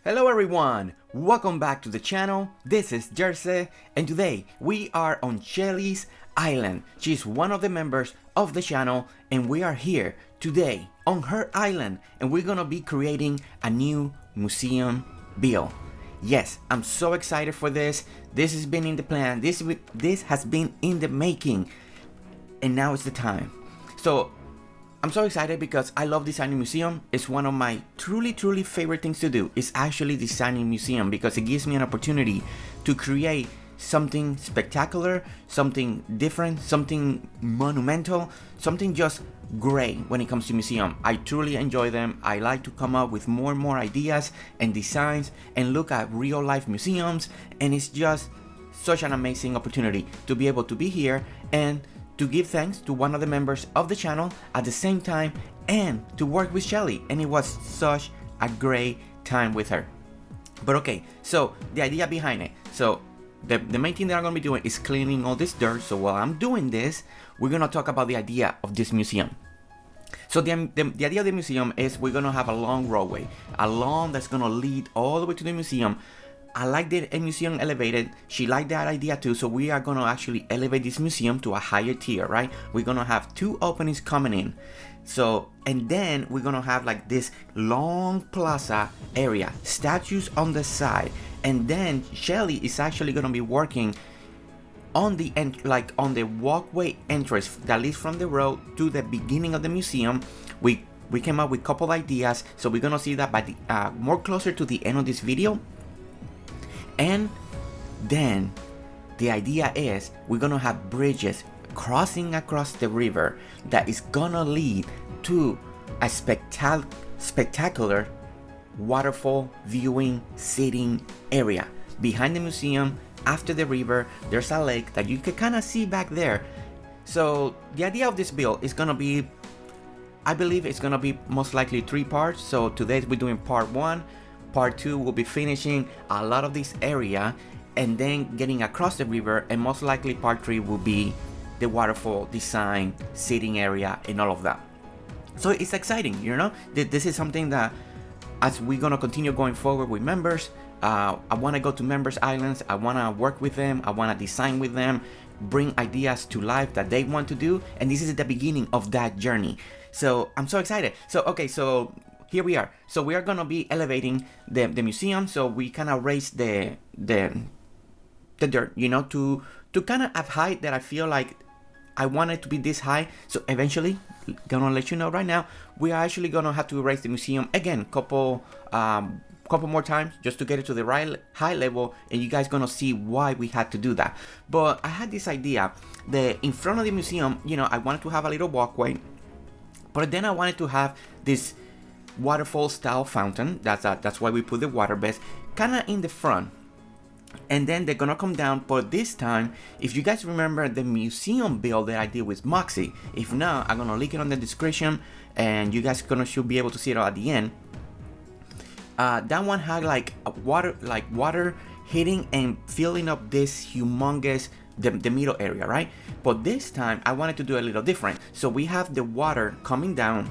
Hello everyone, welcome back to the channel. This is Jersey and today we are on Shelly's island. She's one of the members of the channel and we are here today on her island and we're gonna be creating a new museum build. Yes, I'm so excited for this. This has been in the plan, this has been in the making and now it's the time. So I'm so excited because I love designing museum. It's one of my truly favorite things to do is actually designing museum because it gives me an opportunity to create something spectacular, something different, something monumental, something just great when it comes to museum. I truly enjoy them. I like to come up with more and more ideas and designs and look at real life museums, and it's just such an amazing opportunity to be able to be here and to give thanks to one of the members of the channel at the same time and to work with Shelly, and it was such a great time with her. But okay, so the idea behind it. So the main thing that I'm gonna be doing is cleaning all this dirt. So while I'm doing this, we're gonna talk about the idea of this museum. So the idea of the museum is we're gonna have a long roadway, a lawn that's gonna lead all the way to the museum. I like the museum elevated. She liked that idea too. So we are going to actually elevate this museum to a higher tier, right? We're going to have two openings coming in. So, and then we're going to have like this long plaza area, statues on the side. And then Shelly is actually going to be working on the on the walkway entrance that leads from the road to the beginning of the museum. We came up with a couple ideas. So we're going to see that by the more closer to the end of this video. And then the idea is we're gonna have bridges crossing across the river that is gonna lead to a spectacular waterfall viewing sitting area. Behind the museum, after the river, there's a lake that you can kind of see back there. So the idea of this build is gonna be, I believe it's gonna be most likely 3 parts. So today we're doing part 1. Part 2 will be finishing a lot of this area and then getting across the river, and most likely part 3 will be the waterfall design, sitting area and all of that. So it's exciting, you know. This is something that as we're gonna continue going forward with members, I want to go to members islands, I want to work with them, I want to design with them, bring ideas to life that they want to do, and this is the beginning of that journey. So I'm so excited. So okay, so here we are. So we are gonna be elevating the museum. So we kind of raise the dirt, you know, to kind of have height that I feel like I want it to be this high. So eventually, gonna let you know right now, we are actually gonna have to raise the museum again, couple more times just to get it to the right high level, and you guys gonna see why we had to do that. But I had this idea that in front of the museum, you know, I wanted to have a little walkway, but then I wanted to have this waterfall style fountain. That's why we put the water beds kind of in the front, and then they're gonna come down. But this time, if you guys remember the museum build that I did with Moxie, if not, I'm gonna link it on the description and you guys should be able to see it at the end. That one had like water hitting and filling up this humongous the middle area, right? But this time I wanted to do a little different. So we have the water coming down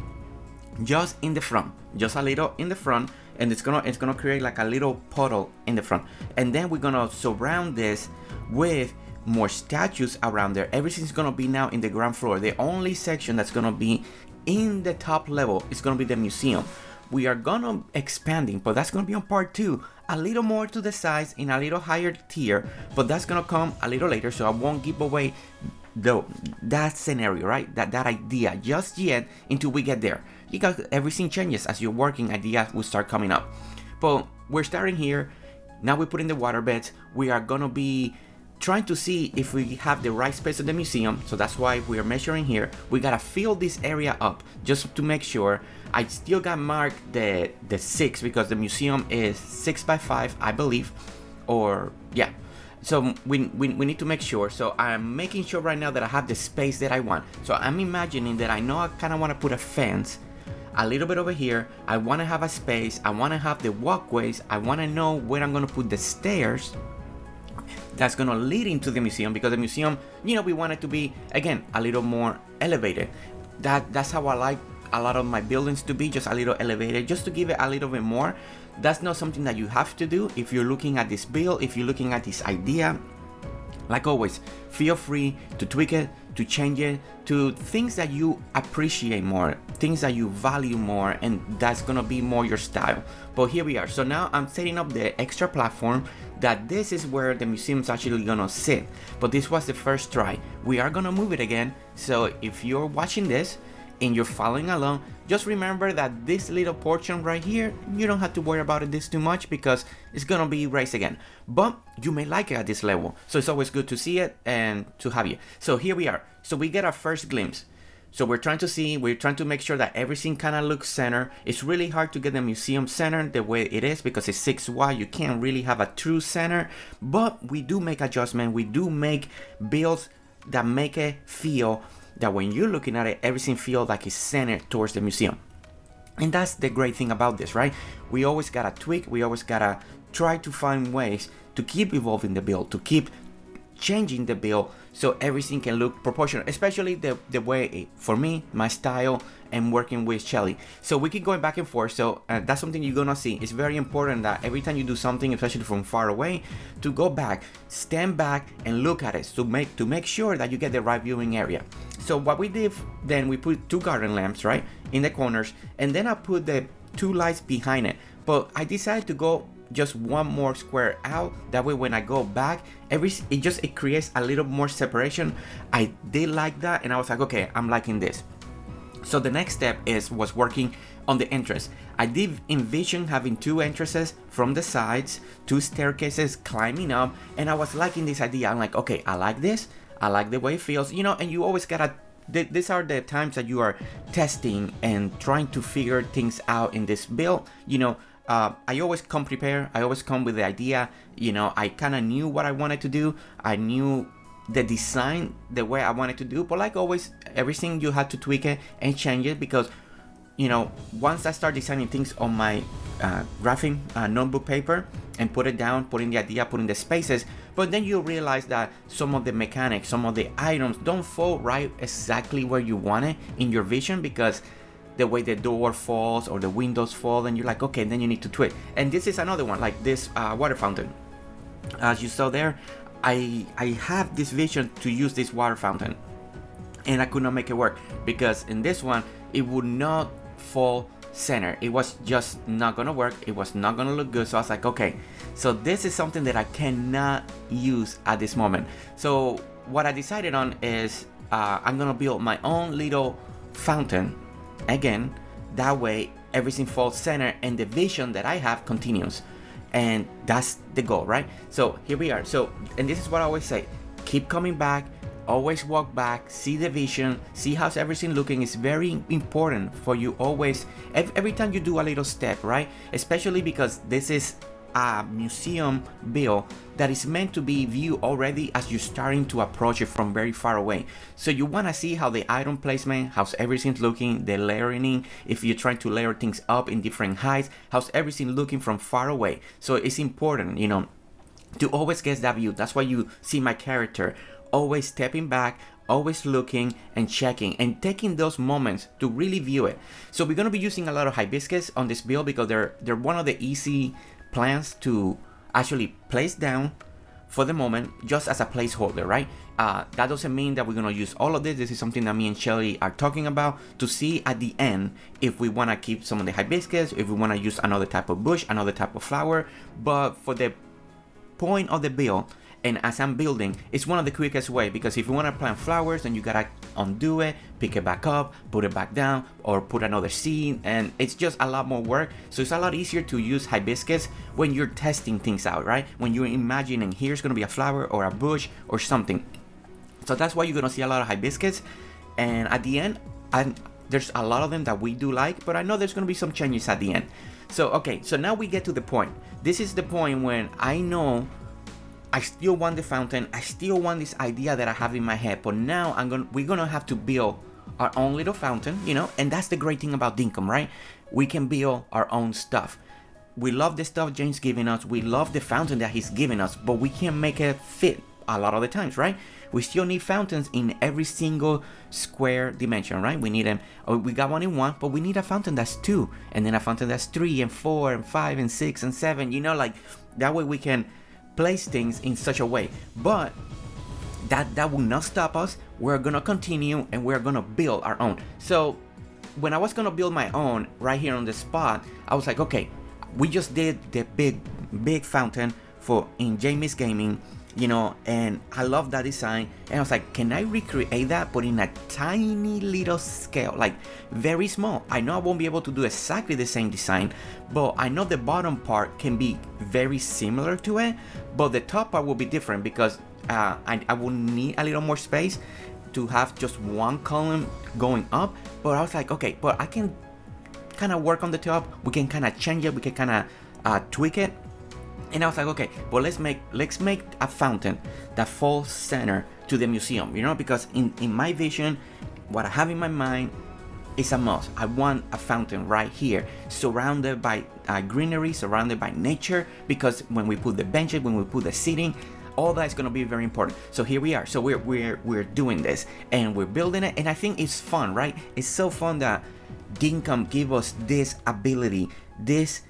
just in the front, just a little in the front, and it's gonna create like a little puddle in the front, and then we're gonna surround this with more statues around there. Everything's gonna be now in the ground floor. The only section that's gonna be in the top level is gonna be the museum. We are gonna expanding, but that's gonna be on part 2, a little more to the size in a little higher tier, but that's gonna come a little later, so I won't give away that scenario, right? That idea just yet until we get there, because everything changes as you're working. Ideas will start coming up, but we're starting here now. We put in the water beds. We are gonna be trying to see if we have the right space in the museum, so that's why we are measuring here. We gotta fill this area up just to make sure. I still got marked the 6 because the museum is 6 by 5, I believe, or yeah. So we need to make sure. So I'm making sure right now that I have the space that I want. So I'm imagining that I know I kind of want to put a fence a little bit over here. I want to have a space. I want to have the walkways. I want to know where I'm going to put the stairs that's going to lead into the museum, because the museum, you know, we want it to be, again, a little more elevated. That's how I like a lot of my buildings to be, just a little elevated, just to give it a little bit more That's not something that you have to do. If you're looking at this build, if you're looking at this idea, like always, feel free to tweak it, to change it, to things that you appreciate more, things that you value more, and that's gonna be more your style. But here we are. So now I'm setting up the extra platform, that this is where the museum's actually gonna sit. But this was the first try. We are gonna move it again. So if you're watching this and you're following along, just remember that this little portion right here, you don't have to worry about this too much because it's gonna be raised again. But you may like it at this level, so it's always good to see it and to have you. So here we are. So we get our first glimpse. So we're trying to make sure that everything kind of looks center. It's really hard to get the museum center the way it is because it's 6 wide. You can't really have a true center, but we do make adjustments. We do make builds that make it feel that when you're looking at it, everything feels like it's centered towards the museum. And that's the great thing about this, right? We always gotta tweak, we always gotta try to find ways to keep evolving the build, to keep changing the build so everything can look proportional, especially the way, for me, my style and working with Shelly. So we keep going back and forth. So that's something you're gonna see. It's very important that every time you do something, especially from far away, to go back, stand back and look at it to make sure that you get the right viewing area. So what we did then, we put 2 garden lamps right in the corners, and then I put the 2 lights behind it. But I decided to go just 1 more square out. That way when I go back, it creates a little more separation. I did like that, and I was like, okay, I'm liking this. So the next step was working on the entrance. I did envision having 2 entrances from the sides, 2 staircases climbing up, and I was liking this idea. I'm like, okay, I like this. I like the way it feels, and you always gotta, these are the times that you are testing and trying to figure things out in this build. I always come prepared. I always come with the idea. I kind of knew what I wanted to do. I knew the design, the way I wanted to do. But like always, everything you had to tweak it and change it because, once I start designing things on my graphing notebook paper and put it down, put in the idea, put in the spaces, but then you realize that some of the mechanics, some of the items don't fall right exactly where you want it in your vision because the way the door falls or the windows fall, and you're like, okay, then you need to tweak. And this is another one, like this water fountain. As you saw there, I have this vision to use this water fountain, and I could not make it work because in this one, it would not fall center. It was just not gonna work. It was not gonna look good. So I was like, okay, so this is something that I cannot use at this moment. So what I decided on is I'm gonna build my own little fountain again. That way everything falls center and the vision that I have continues, and that's the goal, right? So here we are. So, and this is what I always say, keep coming back, always walk back, see the vision, see how's everything looking. Is very important for you always, every time you do a little step, right? Especially because this is a museum build that is meant to be viewed already as you're starting to approach it from very far away. So you want to see how the item placement, how's everything's looking, the layering, if you're trying to layer things up in different heights, how's everything looking from far away. So it's important, to always get that view. That's why you see my character always stepping back, always looking and checking and taking those moments to really view it. So we're going to be using a lot of hibiscus on this build because they're one of the easy plants to actually place down for the moment, just as a placeholder, right? That doesn't mean that we're going to use all of this. This is something that me and Shelly are talking about to see at the end if we want to keep some of the hibiscus, if we want to use another type of bush, another type of flower. But for the point of the build, and as I'm building, it's one of the quickest way, because if you want to plant flowers, then you gotta undo it, pick it back up, put it back down, or put another seed, and it's just a lot more work. So it's a lot easier to use hibiscus when you're testing things out, right? When you're imagining here's gonna be a flower or a bush or something. So that's why you're gonna see a lot of hibiscus. And at the end, there's a lot of them that we do like, but I know there's gonna be some changes at the end. So okay, so now we get to the point. This is the point when I know I still want the fountain, I still want this idea that I have in my head, but now we're gonna have to build our own little fountain, and that's the great thing about Dinkum, right? We can build our own stuff. We love the stuff James giving us, we love the fountain that he's giving us, but we can't make it fit a lot of the times, right? We still need fountains in every single square dimension, right? We need them. Oh, we got one in 1, but we need a fountain that's 2, and then a fountain that's 3 and 4 and 5 and 6 and 7. You know, like that way we can place things in such a way. But that will not stop us. We're gonna continue and we're gonna build our own. So when I was gonna build my own right here on the spot, I was like, okay, we just did the big fountain for in Jamie's Gaming, you know, and I love that design. And I was like, can I recreate that but in a tiny little scale, like very small? I know I won't be able to do exactly the same design, but I know the bottom part can be very similar to it, but the top part will be different because I will need a little more space to have just one column going up. But I was like, okay, but I can kind of work on the top. We can kind of change it. We can kind of tweak it. And I was like, okay, well, let's make a fountain that falls center to the museum, you know, because in my vision, what I have in my mind is a must. I want a fountain right here, surrounded by greenery, surrounded by nature, because when we put the benches, when we put the seating, all that is going to be very important. So here we are. So we're doing this and we're building it, and I think it's fun, right? It's so fun that Dinkum give us this ability, this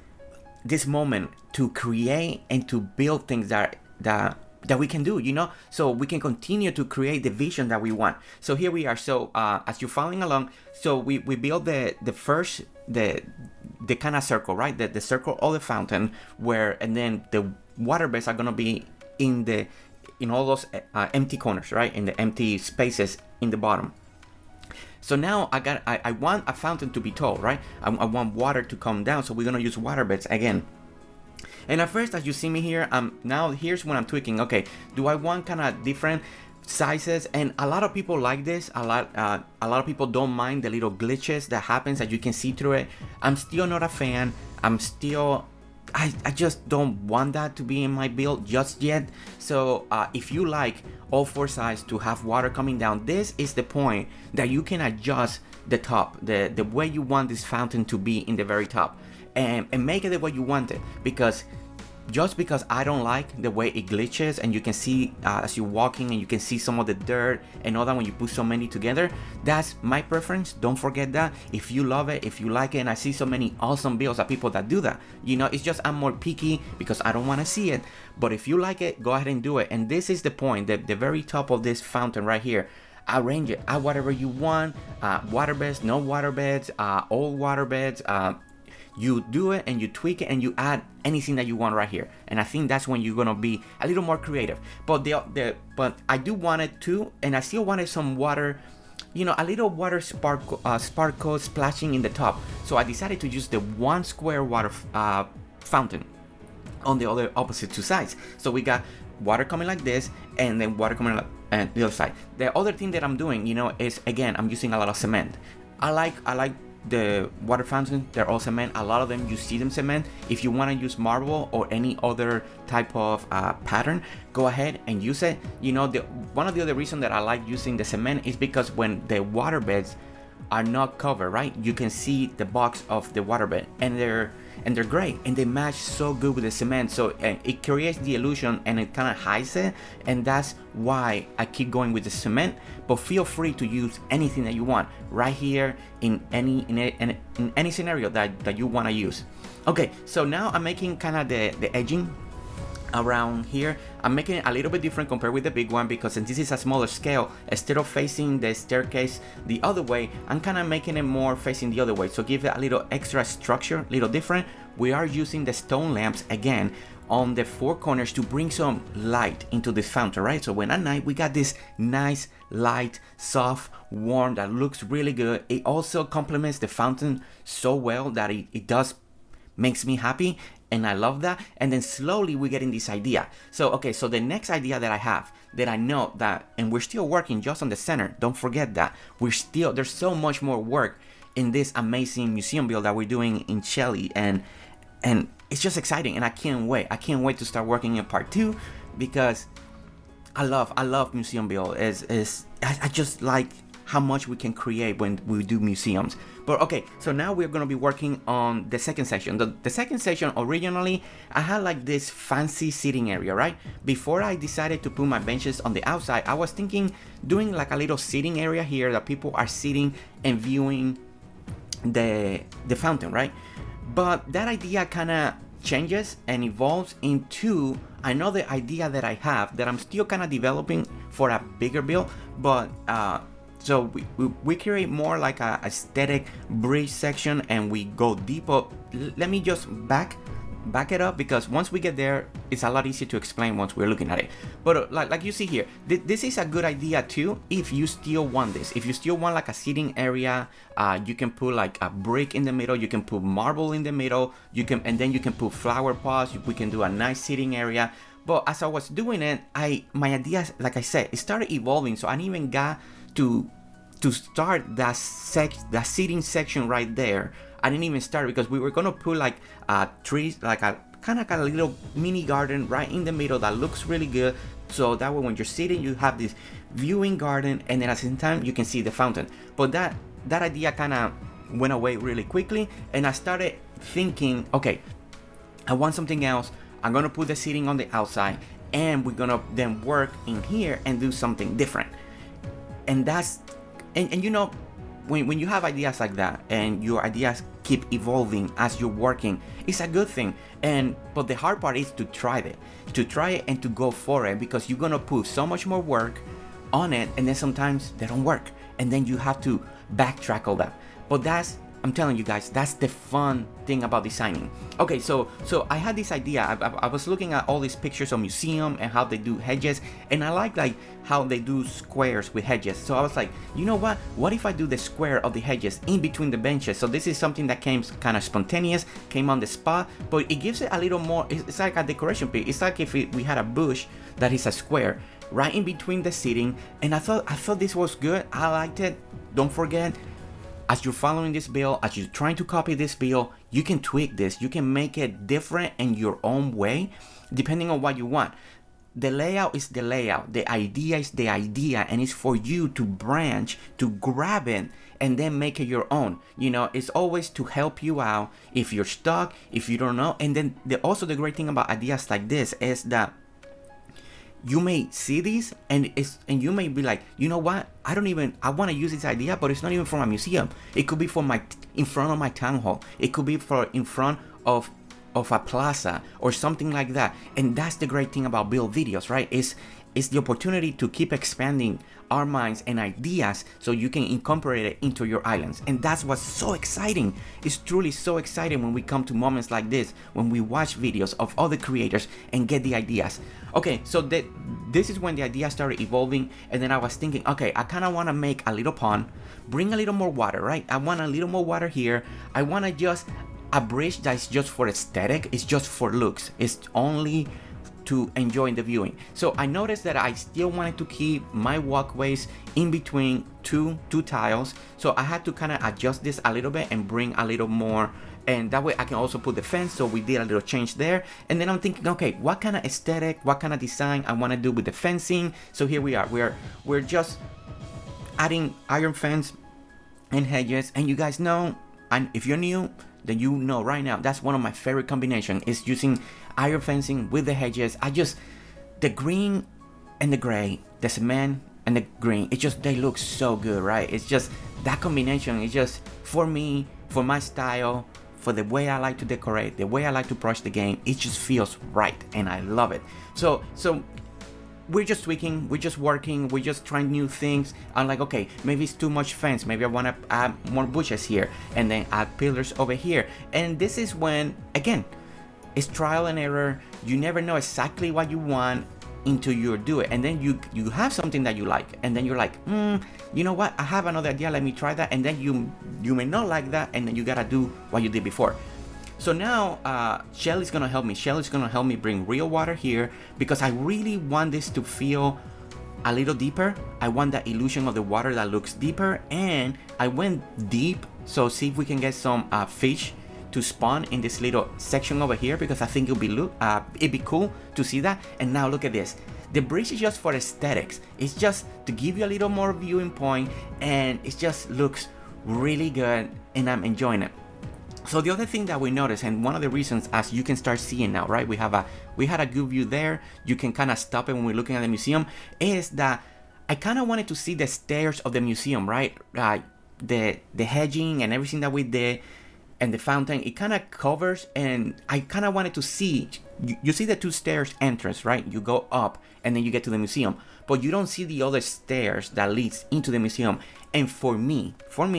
moment to create and to build things that we can do, you know, so we can continue to create the vision that we want. So here we are. So as you're following along, so we build the first the kind of circle, right? The circle of the fountain, where, and then the water beds are gonna be in all those empty corners, right? In the empty spaces in the bottom. So now I want a fountain to be tall, right? I want water to come down, so we're gonna use water beds again. And at first, as you see me here, now here's when I'm tweaking. Okay, do I want kind of different sizes? And a lot of people like this. A lot of people don't mind the little glitches that happens that you can see through it. I'm still not a fan. I just don't want that to be in my build just yet. So if you like all 4 sides to have water coming down, this is the point that you can adjust the top, the way you want this fountain to be in the very top, and make it the way you want it. Because just because I don't like the way it glitches, and you can see as you're walking and you can see some of the dirt and all that when you put so many together, that's my preference. Don't forget that. If you love it, if you like it, and I see so many awesome builds of people that do that, you know, it's just I'm more picky because I don't want to see it. But if you like it, go ahead and do it. And this is the point, the very top of this fountain right here. Arrange it, add whatever you want, water beds, no water beds, all water beds. You do it and you tweak it and you add anything that you want right here. And I think that's when you're gonna be a little more creative. But but I do want it too, and I still wanted some water, you know, a little water sparkle splashing in the top. So I decided to use the 1 square water fountain on the other opposite 2 sides. So we got water coming like this, and then water coming like the other side. The other thing that I'm doing, you know, is again I'm using a lot of cement. I like the water fountains, they're all cement. A lot of them you see them cement. If you want to use marble or any other type of pattern, go ahead and use it. You know, one of the other reasons that I like using the cement is because when the water beds are not covered, right, you can see the box of the water bed, and they're great, and they match so good with the cement. So it creates the illusion and it kind of hides it, and that's why I keep going with the cement. But feel free to use anything that you want right here in any scenario that you want to use. Okay, so now I'm making kind of the edging around here. I'm making it a little bit different compared with the big one, because since this is a smaller scale, instead of facing the staircase the other way, I'm kind of making it more facing the other way, so give it a little extra structure, a little different. We are using the stone lamps again on the 4 corners to bring some light into this fountain, right? So when at night we got this nice light, soft, warm, that looks really good. It also complements the fountain so well that it does makes me happy, and I love that. And then slowly we're getting this idea. So okay, so the next idea that I have, that I know that, and we're still working just on the center, don't forget that there's so much more work in this amazing museum build that we're doing in Shelly, and it's just exciting, and I can't wait to start working in part 2, because I love museum build. I just like how much we can create when we do museums. But okay, so now we're gonna be working on the second section. The second section, originally, I had like this fancy sitting area, right? Before I decided to put my benches on the outside, I was thinking doing like a little sitting area here that people are sitting and viewing the fountain, right? But that idea kind of changes and evolves into another idea that I have that I'm still kind of developing for a bigger build. But so we create more like a aesthetic bridge section, and we go deeper. Let me just back it up, because once we get there, it's a lot easier to explain once we're looking at it. But like you see here, this is a good idea too if you still want this. If you still want like a seating area, you can put like a brick in the middle, you can put marble in the middle, and then you can put flower pots. We can do a nice seating area. But as I was doing it, my ideas, like I said, it started evolving. So I even got to start that seating section right there. I didn't even start because we were gonna put like trees, like a kind of like a little mini garden right in the middle that looks really good. So that way when you're sitting, you have this viewing garden, and then at the same time you can see the fountain. But that idea kind of went away really quickly, and I started thinking, okay, I want something else. I'm gonna put the seating on the outside, and we're gonna then work in here and do something different. And that's and you know, when you have ideas like that and your ideas keep evolving as you're working, it's a good thing. But the hard part is to try it and to go for it, because you're gonna put so much more work on it, and then sometimes they don't work, and then you have to backtrack all that. But I'm telling you guys, that's the fun thing about designing. Okay, so I had this idea. I was looking at all these pictures of museum and how they do hedges, and I like how they do squares with hedges. So I was like, you know what if I do the square of the hedges in between the benches? So this is something that came kind of spontaneous, came on the spot, but it gives it a little more. It's like a decoration piece. It's like if we had a bush that is a square right in between the seating. And I thought this was good. I liked it. Don't forget, as you're following this build, as you're trying to copy this build, you can tweak this. You can make it different in your own way, depending on what you want. The layout is the layout. The idea is the idea, and it's for you to branch, to grab it, and then make it your own. You know, it's always to help you out if you're stuck, if you don't know. And then also the great thing about ideas like this is that you may see these and you may be like, you know what? I want to use this idea, but it's not even for a museum. It could be for in front of my town hall. It could be for in front of a plaza or something like that. And that's the great thing about build videos, right? It's the opportunity to keep expanding our minds and ideas so you can incorporate it into your islands. And that's what's so exciting. It's truly so exciting when we come to moments like this, when we watch videos of other creators and get the ideas. Okay, so this is when the idea started evolving, and then I was thinking, okay, I kind of want to make a little pond, bring a little more water, right? I want a little more water here. I want to just a bridge that's just for aesthetic. It's just for looks. It's only to enjoy the viewing. So I noticed that I still wanted to keep my walkways in between two tiles. So I had to kind of adjust this a little bit and bring a little more, and that way I can also put the fence. So we did a little change there. And then I'm thinking, okay, what kind of aesthetic, what kind of design I want to do with the fencing. So here we are. We're just adding iron fence and hedges. And you guys know, and if you're new, then you know right now that's one of my favorite combinations, is using iron fencing with the hedges. The green and the gray, the cement and the green, they look so good, right? It's just that combination is just, for me, for my style, for the way I like to decorate, the way I like to approach the game, it just feels right, and I love it. So we're just tweaking, we're just working, we're just trying new things. I'm like, okay, maybe it's too much fence, maybe I want to add more bushes here, and then add pillars over here. And this is when, again, it's trial and error. You never know exactly what you want until you do it, and then you have something that you like, and then you're like, you know what, I have another idea, let me try that. And then you may not like that, and then you gotta do what you did before. So now Shelly's gonna help me. Shelly's gonna help me bring real water here, because I really want this to feel a little deeper. I want that illusion of the water that looks deeper, and I went deep. So see if we can get some fish to spawn in this little section over here, because I think it'd be cool to see that. And now look at this. The bridge is just for aesthetics. It's just to give you a little more viewing point, and it just looks really good, and I'm enjoying it. So the other thing that we noticed, and one of the reasons, as you can start seeing now, right, we had a good view there. You can kind of stop it when we're looking at the museum, is that I kind of wanted to see the stairs of the museum, right? The hedging and everything that we did, and the fountain, it kind of covers, and I kind of wanted to see, you see the two stairs entrance, right? You go up and then you get to the museum, but you don't see the other stairs that leads into the museum. And for me,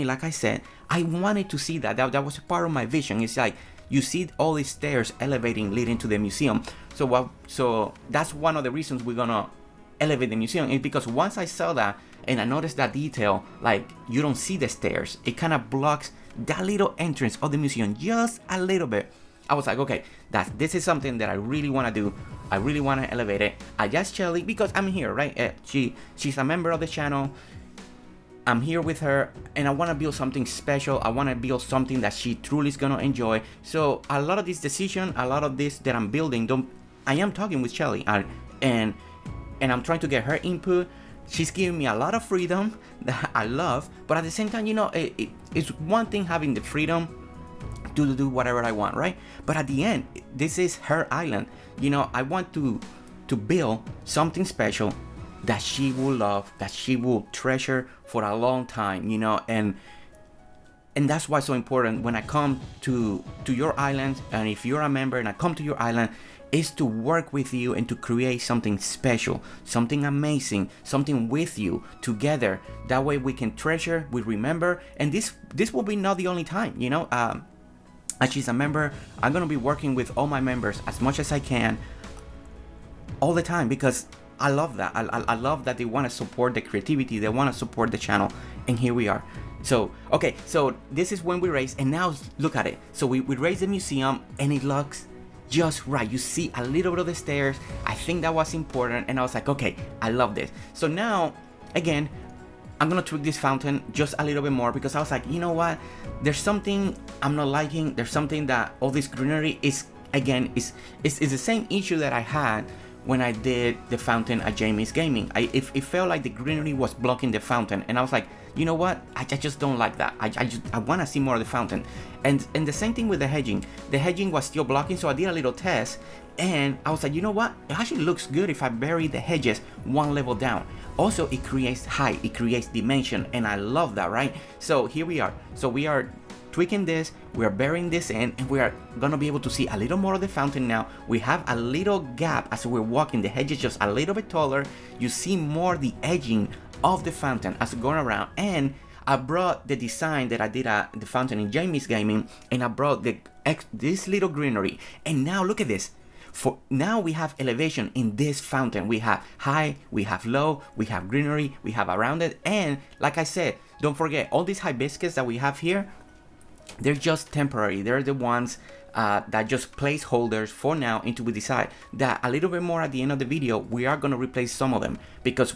like I said, I wanted to see that. That was a part of my vision. It's like you see all these stairs elevating leading to the museum. So that's one of the reasons we're gonna elevate the museum, is because once I saw that and I noticed that detail, like you don't see the stairs, it kind of blocks that little entrance of the museum just a little bit. I was like, okay, this is something that I really want to do. I really want to elevate it. I just Shelly, because I'm here, right? She's a member of the channel. I'm here with her, and I want to build something special. I want to build something that she truly is gonna enjoy. So a lot of this decision, a lot of this that I'm building, I am talking with Shelly, and I'm trying to get her input. She's giving me a lot of freedom that I love, but at the same time, you know, it's one thing having the freedom to do whatever I want, right? But at the end, this is her island. You know, I want to build something special that she will love, that she will treasure for a long time, you know, and that's why it's so important when I come to your island, and if you're a member and I come to your island, is to work with you and to create something special, something amazing, something with you together. That way we can treasure, we remember, and this will be not the only time, you know. As she's a member, I'm gonna be working with all my members as much as I can, all the time, because I love that. I love that they want to support the creativity, they want to support the channel, and here we are. So, okay, so this is when we raise, and now look at it. So we raise the museum, and it looks just right. You see a little bit of the stairs. I think that was important, and I was like, okay, I love this. So now, again, I'm gonna tweak this fountain just a little bit more, because I was like, you know what? There's something I'm not liking. There's something that all this greenery is, again, is the same issue that I had when I did the fountain at Jamie's Gaming. It felt like the greenery was blocking the fountain, and I was like, you know what? I just don't like that. I want to see more of the fountain, and the same thing with the hedging. The hedging was still blocking, so I did a little test, and I was like, you know what? It actually looks good if I bury the hedges one level down. Also, it creates height, it creates dimension, and I love that, right? So here we are. So we are tweaking this, we are burying this in, and we are gonna be able to see a little more of the fountain now. We have a little gap as we're walking, the hedge is just a little bit taller. You see more the edging of the fountain as we're going around, and I brought the design that I did at the fountain in Jamie's Gaming, and I brought this little greenery, and now look at this. For now we have elevation in this fountain. We have high, we have low, we have greenery, we have around it, and like I said, don't forget all these hibiscus that we have here, they're just temporary. They're the ones that just placeholders for now until we decide that a little bit more at the end of the video we are going to replace some of them, because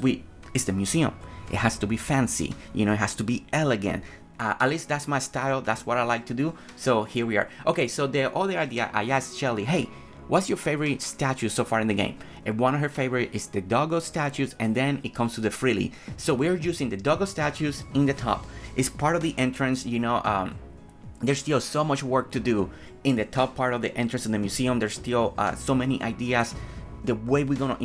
it's the museum. It has to be fancy, you know, it has to be elegant. At least that's my style, that's what I like to do. So here we are. Okay, so the other idea, I asked Shelly, hey, what's your favorite statue so far in the game? And one of her favorite is the doggo statues, and then it comes to the frilly. So we're using the doggo statues in the top. It's part of the entrance, you know. There's still so much work to do in the top part of the entrance in the museum. There's still so many ideas, the way we're gonna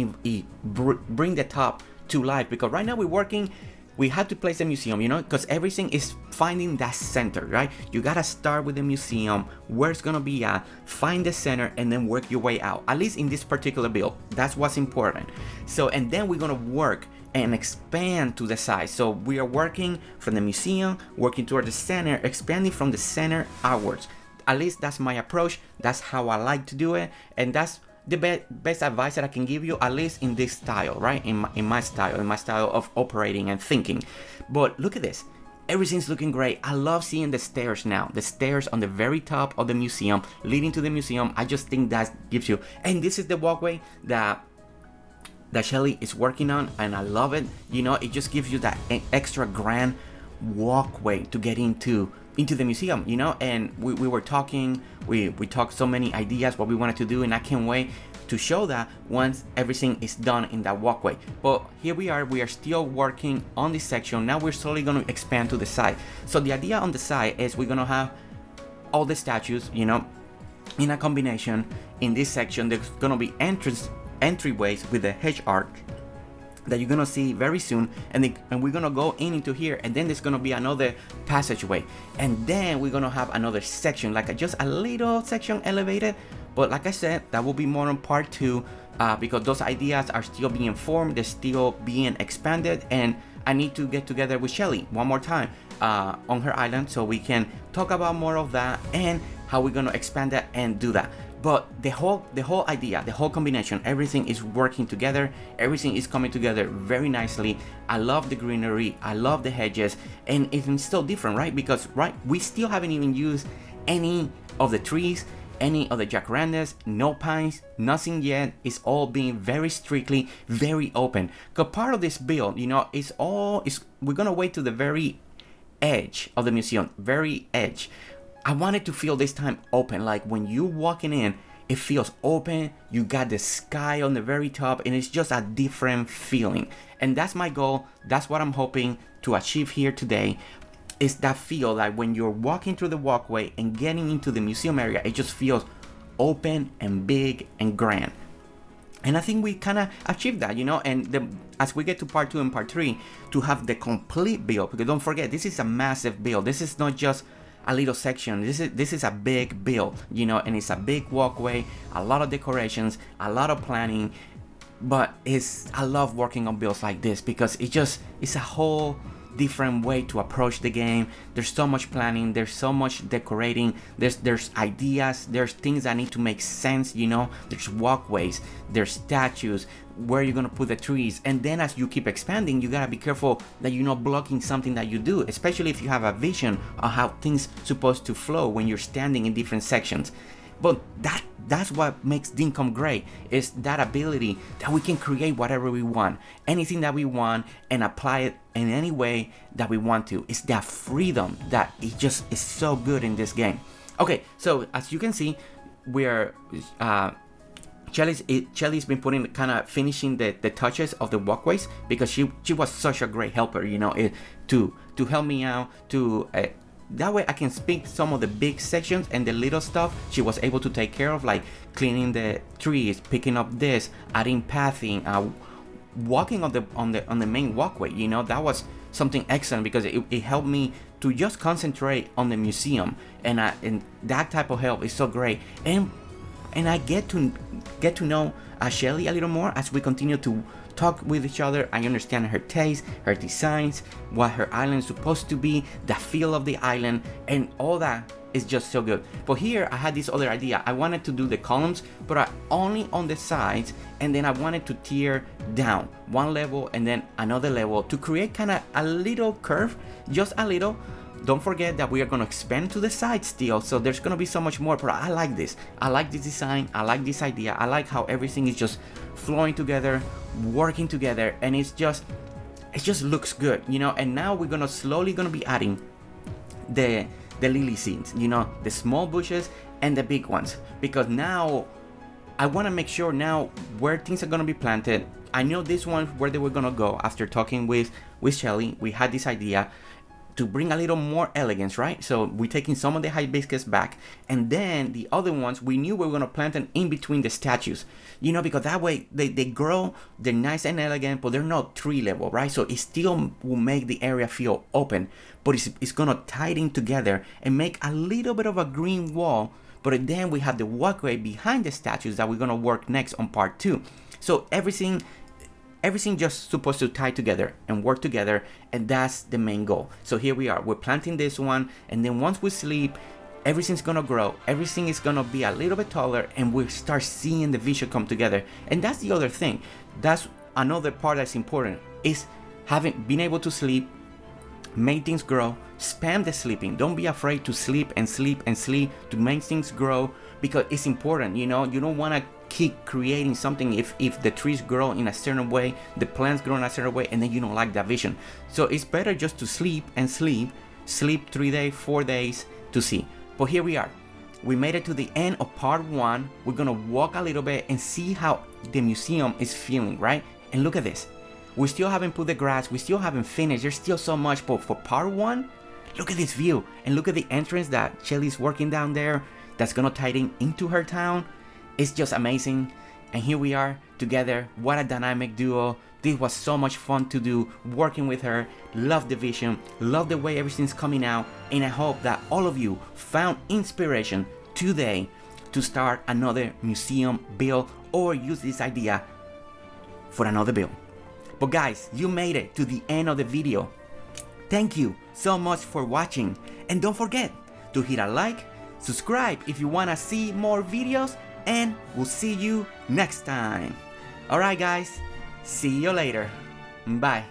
bring the top to life, because right now we're working, we have to place the museum, you know, because everything is finding that center, right? You gotta start with the museum, where it's gonna be at, find the center, and then work your way out, at least in this particular build. That's what's important. So, and then we're gonna work and expand to the side. So we are working from the museum, working toward the center, expanding from the center outwards. At least that's my approach. That's how I like to do it, and that's the best advice that I can give you, at least in this style, right? In my style of operating and thinking. But look at this. Everything's looking great. I love seeing the stairs now. The stairs on the very top of the museum, leading to the museum. I just think that gives you, and this is the walkway that Shelly is working on, and I love it. You know, it just gives you that extra grand walkway to get into into the museum, you know. And we were talking, we talked so many ideas what we wanted to do, and I can't wait to show that once everything is done in that walkway. But here we are still working on this section. Now we're slowly going to expand to the side. So the idea on the side is we're going to have all the statues, you know, in a combination. In this section there's going to be entryways with the hedge arc that you're gonna see very soon, and we're gonna go into here, and then there's gonna be another passageway, and then we're gonna have another section, like just a little section elevated. But like I said, that will be more on part 2, because those ideas are still being formed, they're still being expanded, and I need to get together with Shelly one more time on her island so we can talk about more of that and how we're gonna expand that and do that. But the whole idea, the whole combination, everything is working together, everything is coming together very nicely. I love the greenery, I love the hedges, and it's still different, right? Because we still haven't even used any of the trees, any of the jacarandas, no pines, nothing yet. It's all being very strictly, very open. Because part of this build, you know, we're gonna wait to the very edge of the museum, very edge. I want it to feel this time open, like when you walking in, it feels open, you got the sky on the very top, and it's just a different feeling. And that's my goal, that's what I'm hoping to achieve here today, is that feel like when you're walking through the walkway and getting into the museum area, it just feels open and big and grand. And I think we kind of achieved that, you know. And as we get to part 2 and part 3, to have the complete build, because don't forget, this is a massive build. This is not just a little section. This is a big build, you know, and it's a big walkway, a lot of decorations, a lot of planning. But I love working on builds like this because it's a whole different way to approach the game. There's so much planning, there's so much decorating, there's ideas, there's things that need to make sense, you know. There's walkways, there's statues, where you're gonna put the trees, and then as you keep expanding, you gotta be careful that you're not blocking something that you do, especially if you have a vision of how things supposed to flow when you're standing in different sections. But that's what makes Dinkum great, is that ability that we can create whatever we want, anything that we want, and apply it in any way that we want to. It's that freedom that it just is so good in this game. Okay, so as you can see, we're Shelly's been putting kind of finishing the touches of the walkways, because she was such a great helper, you know, to help me out, to that way I can speak some of the big sections, and the little stuff she was able to take care of, like cleaning the trees, picking up this, adding pathing, walking on the main walkway. You know, that was something excellent because it helped me to just concentrate on the museum, and that type of help is so great. And I get to know Shelly a little more as we continue to talk with each other. I understand her taste, her designs, what her island is supposed to be, the feel of the island, and all that is just so good. But here I had this other idea. I wanted to do the columns, but only on the sides, and then I wanted to tear down one level and then another level to create kind of a little curve, just a little. Don't forget that we are going to expand to the side still, so there's going to be so much more. But I like this. I like this design. I like this idea. I like how everything is just flowing together, working together, and it just looks good, you know. And now we're gonna slowly be adding the lily seeds, you know, the small bushes and the big ones, because now I want to make sure now where things are gonna be planted. I know this one where they were gonna go after talking with Shelly. We had this idea to bring a little more elegance, right? So we're taking some of the hibiscus back, and then the other ones we knew we were gonna plant them in between the statues, you know, because that way they grow, they're nice and elegant, but they're not tree level, right? So it still will make the area feel open, but it's gonna tighten together and make a little bit of a green wall. But then we have the walkway behind the statues that we're gonna work next on part 2. So everything just supposed to tie together and work together, and that's the main goal. So here we are, we're planting this one, and then once we sleep, everything's gonna grow, everything is gonna be a little bit taller, and we start seeing the vision come together. And that's the other thing, that's another part that's important, is being able to sleep, make things grow, spam the sleeping. Don't be afraid to sleep and sleep and sleep to make things grow, because it's important, you know. You don't want to keep creating something if the trees grow in a certain way, the plants grow in a certain way, and then you don't like that vision. So it's better just to sleep and sleep sleep 3 days, 4 days to see. But here we are. We made it to the end of part 1. We're gonna walk a little bit and see how the museum is feeling, right? And look at this. We still haven't put the grass, we still haven't finished, there's still so much, but for part 1, look at this view, and look at the entrance that Shelly's working down there, that's gonna tie into her town. It's just amazing. And here we are together. What a dynamic duo. This was so much fun to do, working with her. Love the vision, love the way everything's coming out, and I hope that all of you found inspiration today to start another museum build or use this idea for another build. But guys, you made it to the end of the video. Thank you so much for watching, and don't forget to hit a like, subscribe if you wanna see more videos, and we'll see you next time. Alright guys, see you later. Bye.